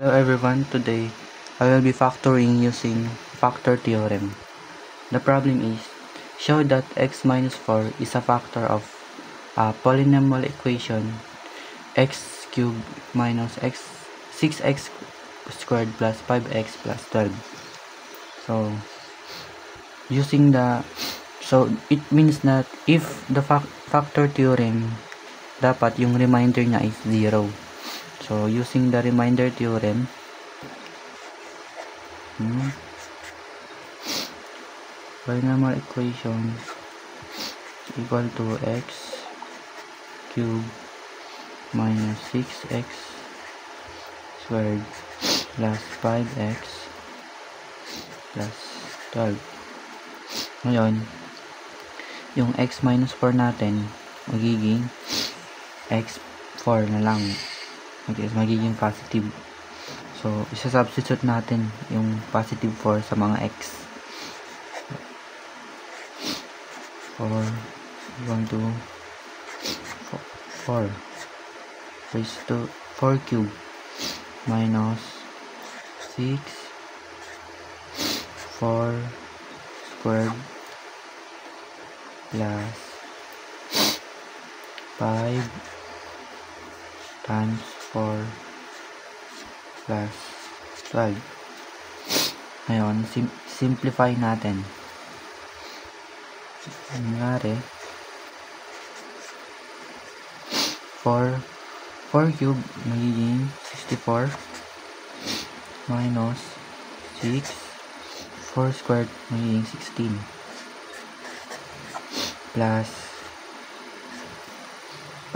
Hello everyone, today I will be factoring using factor theorem. The problem is, show that x minus 4 is a factor of a polynomial equation x cubed minus 6x squared plus 5x plus 12. So it means that if the factor theorem, dapat yung remainder niya is 0. So using the remainder theorem, polynomial equation equal to x cubed minus 6x squared plus 5x plus 12. Ngayon, yung x minus 4 natin magiging x4 na lang. Magiging positive. So, isa-substitute natin yung positive 4 sa mga x. 4 equal to 4 raised to 4 cube minus 6 4 squared plus 5 times 4 plus 12. Ngayon, simplify natin. Nangyari 4 cube magiging 64 minus 6 4 squared magiging 16 plus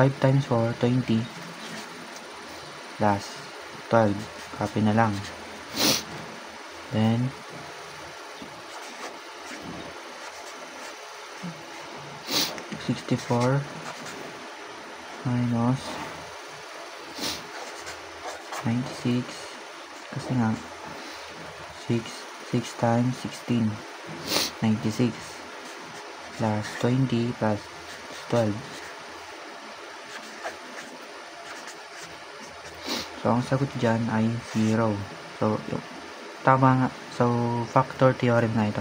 5 times 4 20 plus 12, copy na lang. Then 64 minus 96 kasi nga 6 times 16 96 plus 20 plus 12. So ang sagot dyan ay 0. So tama nga. So factor theorem na ito.